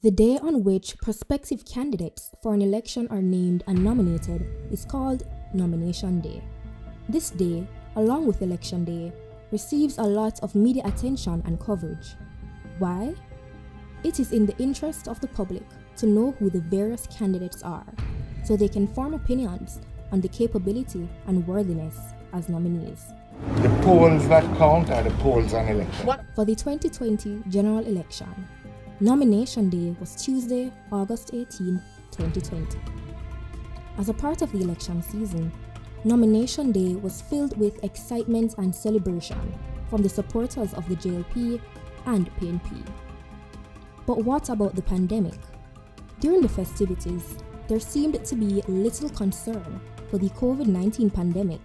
The day on which prospective candidates for an election are named and nominated is called Nomination Day. This day, along with Election Day, receives a lot of media attention and coverage. Why? It is in the interest of the public to know who the various candidates are, so they can form opinions on the capability and worthiness as nominees. The polls that count are the polls on election. For the 2020 general election, Nomination Day was Tuesday, August 18, 2020. As a part of the election season, Nomination Day was filled with excitement and celebration from the supporters of the JLP and PNP. But what about the pandemic? During the festivities, there seemed to be little concern for the COVID-19 pandemic,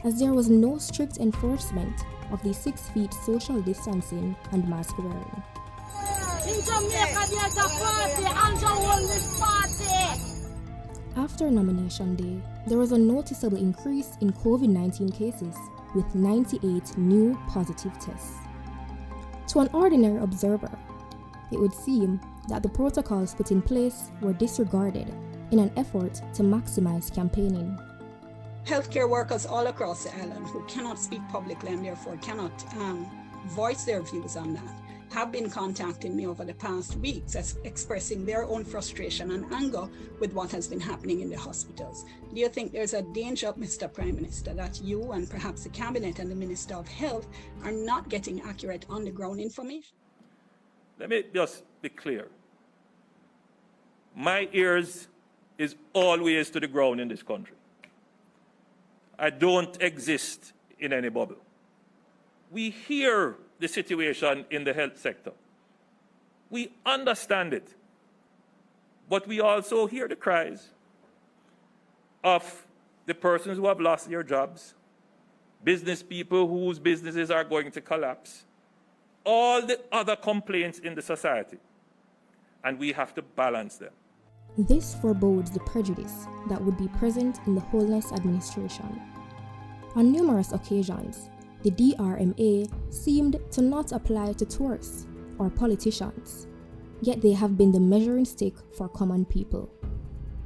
as there was no strict enforcement of the 6 feet social distancing and mask wearing. In Jamaica, there's a party, and the whole party. After Nomination Day, there was a noticeable increase in COVID-19 cases, with 98 new positive tests. To an ordinary observer, it would seem that the protocols put in place were disregarded in an effort to maximize campaigning. Healthcare workers all across the island who cannot speak publicly and therefore cannot voice their views on that have been contacting me over the past weeks expressing their own frustration and anger with what has been happening in the hospitals. Do you think there's a danger, Mr. Prime Minister, that you and perhaps the Cabinet and the Minister of Health are not getting accurate on-the-ground information? Let me just be clear. My ears is always to the ground in this country. I don't exist in any bubble. We hear the situation in the health sector. We understand it. But we also hear the cries of the persons who have lost their jobs, business people whose businesses are going to collapse, all the other complaints in the society. And we have to balance them. This forebodes the prejudice that would be present in the Holness administration. On numerous occasions, the DRMA seemed to not apply to tourists or politicians, yet they have been the measuring stick for common people.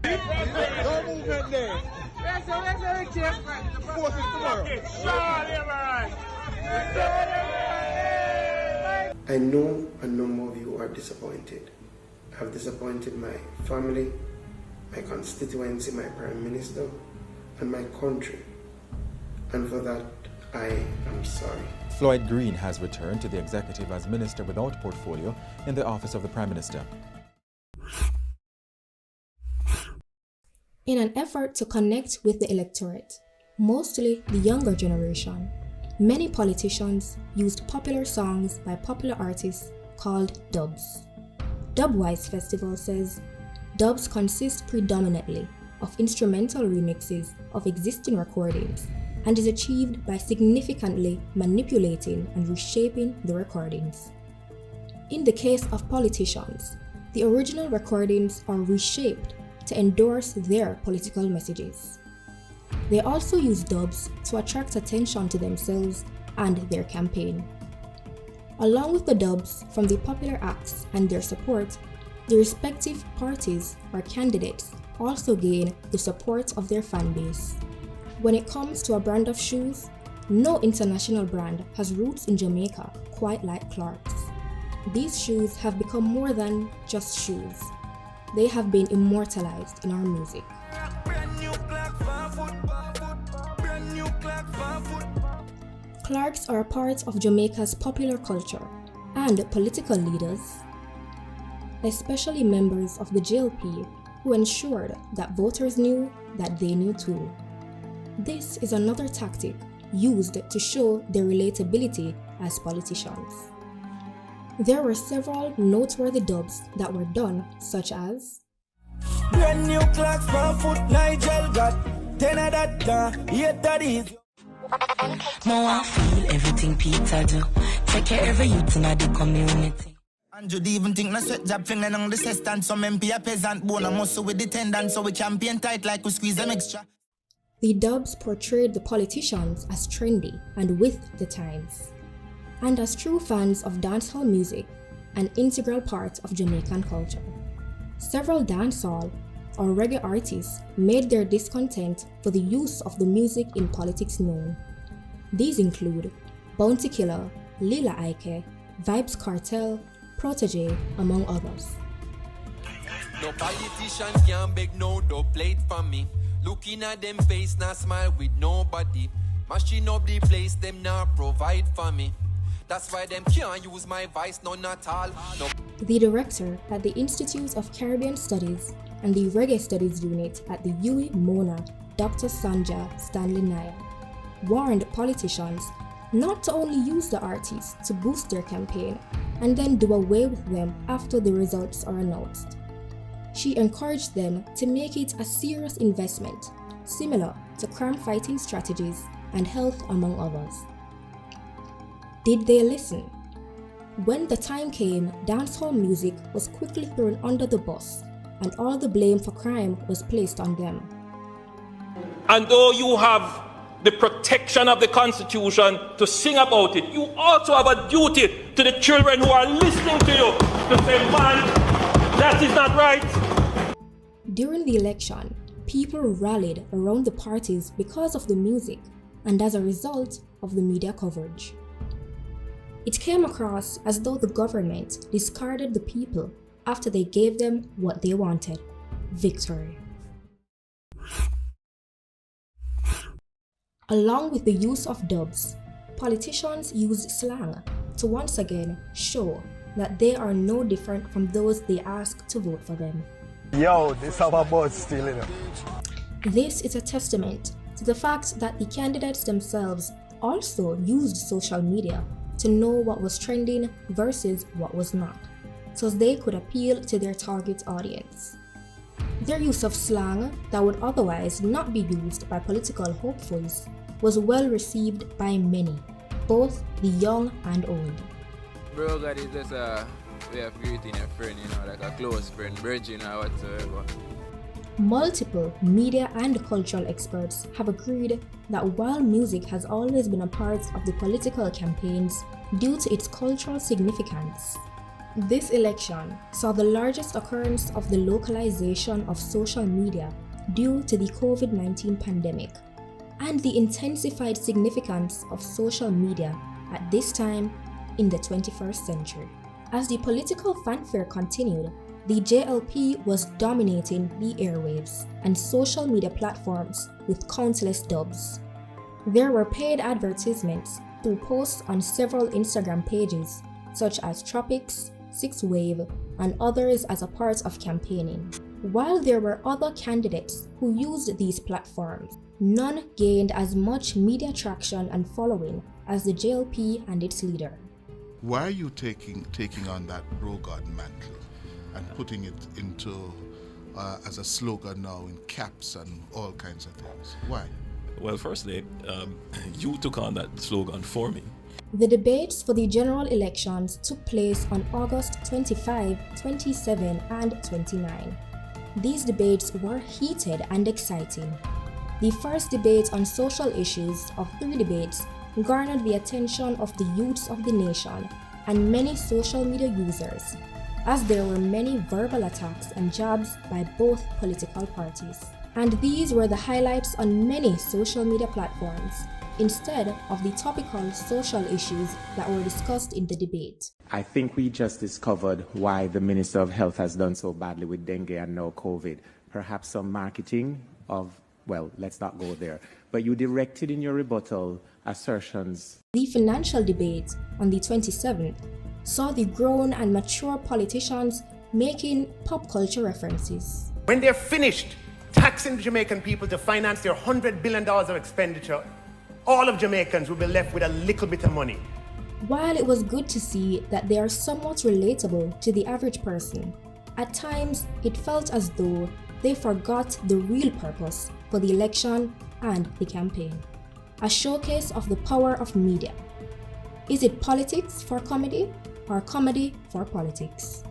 I know a number of you are disappointed. I've disappointed my family, my constituency, my Prime Minister, and my country. And for that, I am sorry. Floyd Green has returned to the executive as Minister without portfolio in the office of the Prime Minister. In an effort to connect with the electorate, mostly the younger generation, many politicians used popular songs by popular artists called dubs. Dubwise Festival says dubs consist predominantly of instrumental remixes of existing recordings and is achieved by significantly manipulating and reshaping the recordings. In the case of politicians, the original recordings are reshaped to endorse their political messages. They also use dubs to attract attention to themselves and their campaign. Along with the dubs from the popular acts and their support, the respective parties or candidates also gain the support of their fan base. When it comes to a brand of shoes, no international brand has roots in Jamaica quite like Clark's. These shoes have become more than just shoes. They have been immortalized in our music. Clarks are a part of Jamaica's popular culture, and political leaders, especially members of the JLP, who ensured that voters knew that they knew too. This is another tactic used to show their relatability as politicians. There were several noteworthy dubs that were done, such as brand new clocks for foot, Nigel got 10 of that, 8 that is. Now I feel everything Peter do. Take care of youth in the community. And you even think na sweat job finna nang the stand some MP a peasant bone a muscle with the tendon so we campaign tight like we squeeze them extra. The dubs portrayed the politicians as trendy and with the times. And as true fans of dancehall music, an integral part of Jamaican culture. Several dancehall or reggae artists made their discontent for the use of the music in politics known. These include Bounty Killer, Lila Ike, Vibes Cartel, Protege, among others. No politician can beg no dough plate from me. Looking at them face, not smile with nobody. Machine up the place, them not provide for me. That's why them can't use my voice, no not all. No. The director at the Institute of Caribbean Studies and the Reggae Studies Unit at the UWI Mona, Dr. Sanja Stanley Naya, warned politicians not to only use the artists to boost their campaign and then do away with them after the results are announced. She encouraged them to make it a serious investment, similar to crime-fighting strategies and health among others. Did they listen? When the time came, dancehall music was quickly thrown under the bus, and all the blame for crime was placed on them. And though you have the protection of the Constitution to sing about it, you also have a duty to the children who are listening to you to say, man, that is not right. During the election, people rallied around the parties because of the music and as a result of the media coverage. It came across as though the government discarded the people after they gave them what they wanted: victory. Along with the use of dubs, politicians used slang to once again show that they are no different from those they ask to vote for them. Yo, this is our boss still, you know. This is a testament to the fact that the candidates themselves also used social media to know what was trending versus what was not, so they could appeal to their target audience. Their use of slang that would otherwise not be used by political hopefuls was well received by many, both the young and old. Bro, God is just a way of greeting a friend, you know, like a close friend, virgin or whatsoever. Multiple media and cultural experts have agreed that while music has always been a part of the political campaigns due to its cultural significance, this election saw the largest occurrence of the localization of social media due to the COVID-19 pandemic and the intensified significance of social media at this time in the 21st century. As the political fanfare continued, the JLP was dominating the airwaves and social media platforms with countless dubs. There were paid advertisements through posts on several Instagram pages such as Tropics, Six Wave, and others as a part of campaigning. While there were other candidates who used these platforms, none gained as much media traction and following as the JLP and its leader. Why are you taking on that bro God mantle and putting it into as a slogan now in caps and all kinds of things? Why? Well, firstly, you took on that slogan for me. The debates for the general elections took place on August 25, 27, and 29. These debates were heated and exciting. The first debate on social issues of 3 debates garnered the attention of the youths of the nation and many social media users, as there were many verbal attacks and jabs by both political parties. And these were the highlights on many social media platforms, instead of the topical social issues that were discussed in the debate. I think we just discovered why the Minister of Health has done so badly with dengue and now COVID. Perhaps some marketing of, well, let's not go there. But you directed in your rebuttal assertions. The financial debate on the 27th saw the grown and mature politicians making pop culture references. When they're finished taxing the Jamaican people to finance their $100 billion of expenditure, all of Jamaicans will be left with a little bit of money. While it was good to see that they are somewhat relatable to the average person, at times it felt as though they forgot the real purpose for the election and the campaign. A showcase of the power of media. Is it politics for comedy or comedy for politics?